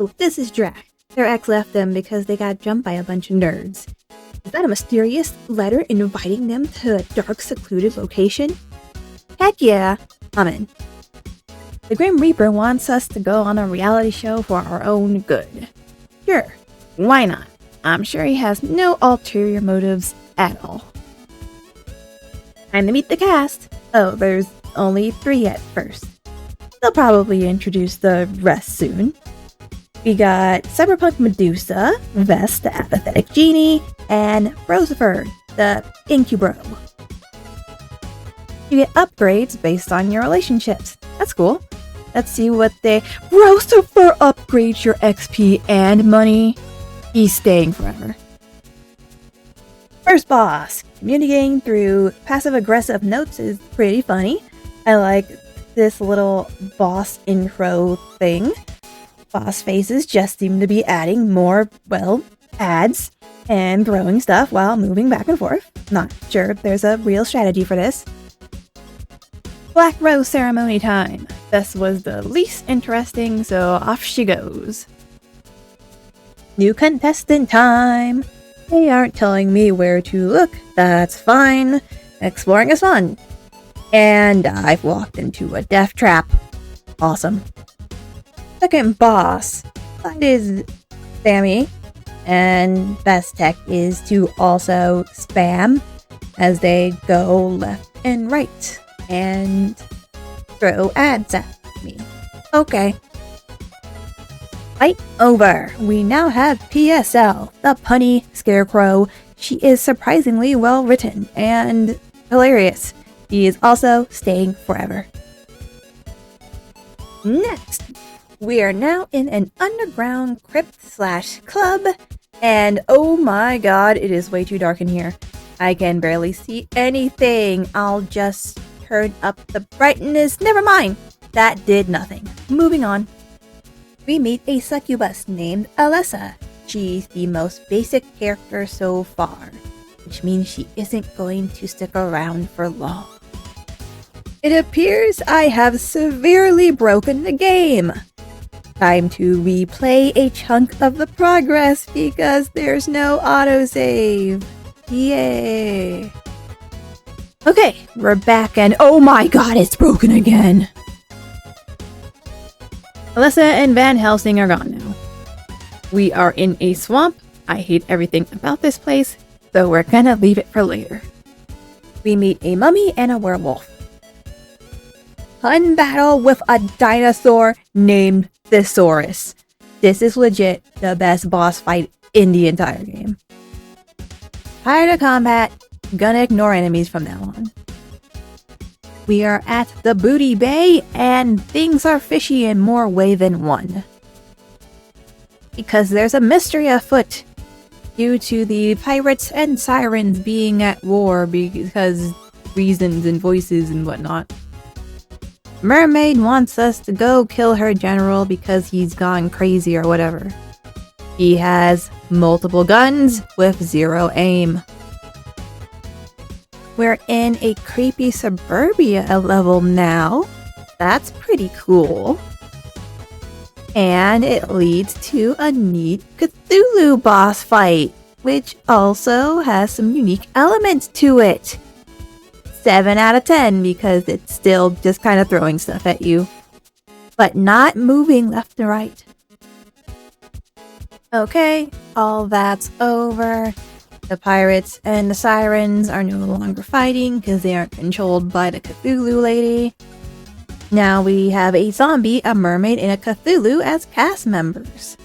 Oh, this is Drac. Their ex left them because they got jumped by a bunch of nerds. Is that a mysterious letter inviting them to a dark, secluded location? Heck yeah, I'm in. The Grim Reaper wants us to go on a reality show for our own good. Sure, why not? I'm sure he has no ulterior motives at all. Time to meet the cast. Oh, there's only 3 at first. They'll probably introduce the rest soon. We got Cyberpunk Medusa, Vest, the apathetic genie, and Brocifer, the incubro. You get upgrades based on your relationships. That's cool. Let's see what they... Brocifer upgrades your XP and money. He's staying forever. First boss. Communicating through passive-aggressive notes is pretty funny. I like this little boss intro thing. Boss faces just seem to be adding more, well, ads and throwing stuff while moving back and forth. Not sure if there's a real strategy for this. Black Rose ceremony time. This was the least interesting, so off she goes. New contestant time. They aren't telling me where to look. That's fine. Exploring is fun. And I've walked into a death trap. Awesome. Second boss. That is Sammy. And best tech is to also spam as they go left and right and throw ads at me. Okay. Fight over. We now have PSL, the punny scarecrow. She is surprisingly well written and hilarious. She is also staying forever. Next, we are now in an underground crypt/club, and oh my god, it is way too dark in here. I can barely see anything. I'll just turn up the brightness. Never mind. That did nothing. Moving on. We meet a succubus named Alessa. She's the most basic character so far, which means she isn't going to stick around for long. It appears I have severely broken the game. Time to replay a chunk of the progress because there's no autosave. Yay. Okay, we're back and oh my god, it's broken again. Alessa and Van Helsing are gone now. We are in a swamp. I hate everything about this place, so we're gonna leave it for later. We meet a mummy and a werewolf. Fun battle with a dinosaur named Thesaurus. This is legit the best boss fight in the entire game. Tired of combat, gonna ignore enemies from now on. We are at the Booty Bay, and things are fishy in more way than one. Because there's a mystery afoot, due to the pirates and sirens being at war because reasons and voices and whatnot. Mermaid wants us to go kill her general because he's gone crazy or whatever. He has multiple guns with 0 aim. We're in a creepy suburbia level now. That's pretty cool. And it leads to a neat Cthulhu boss fight, which also has some unique elements to it. 7 out of 10 because it's still just kind of throwing stuff at you, but not moving left and right. Okay, all that's over. The pirates and the sirens are no longer fighting because they aren't controlled by the Cthulhu lady. Now we have a zombie, a mermaid, and a Cthulhu as cast members.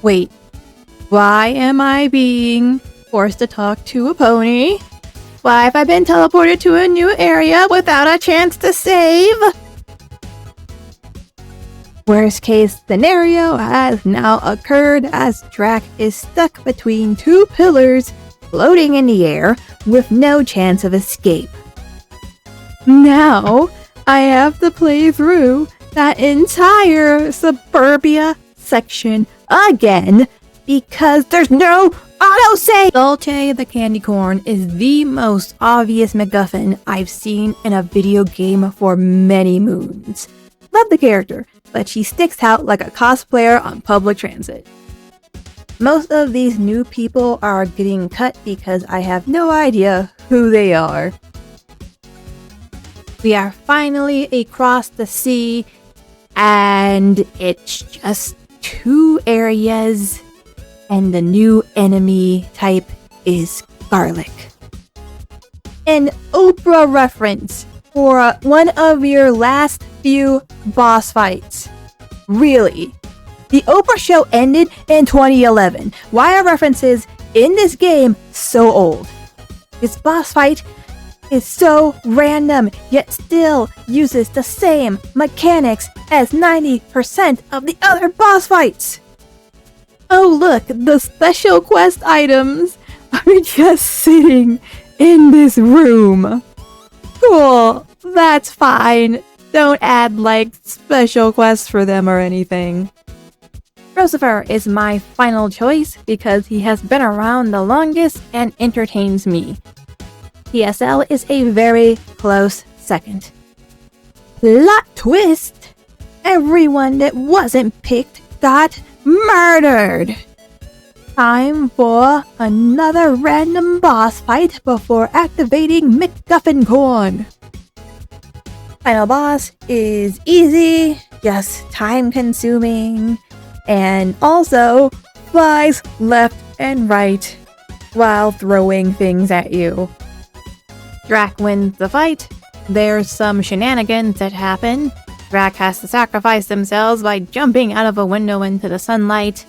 Wait, why am I being forced to talk to a pony? Why have I been teleported to a new area without a chance to save? Worst case scenario has now occurred as Drac is stuck between 2 pillars, floating in the air with no chance of escape. Now, I have to play through that entire suburbia section again because there's no autosave! Dolce the Candy Corn is the most obvious MacGuffin I've seen in a video game for many moons. Love the character, but she sticks out like a cosplayer on public transit. Most of these new people are getting cut because I have no idea who they are. We are finally across the sea, and it's just 2 areas, and the new enemy type is garlic. An Oprah reference for one of your last few boss fights. Really? The Oprah show ended in 2011. Why are references in this game so old? This boss fight is so random, yet still uses the same mechanics as 90% of the other boss fights. Oh look, the special quest items are just sitting in this room. Cool, that's fine. Don't add like special quests for them or anything. Brocifer is my final choice because he has been around the longest and entertains me. TSL is a very close second. Plot twist! Everyone that wasn't picked got murdered! Time for another random boss fight before activating MacGuffin Corn. Final boss is easy, just time consuming, and also flies left and right while throwing things at you. Drac wins the fight. There's some shenanigans that happen. Drac has to sacrifice themselves by jumping out of a window into the sunlight.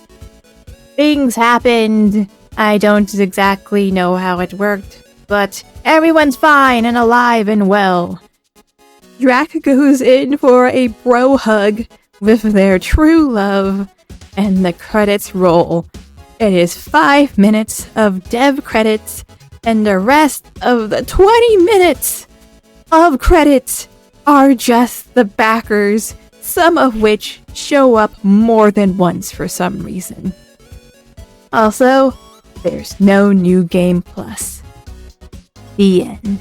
Things happened. I don't exactly know how it worked, but everyone's fine and alive and well. Drac goes in for a bro hug with their true love, and the credits roll. It is 5 minutes of dev credits, and the rest of the 20 minutes of credits are just the backers, some of which show up more than once for some reason. Also, there's no new game plus. The end.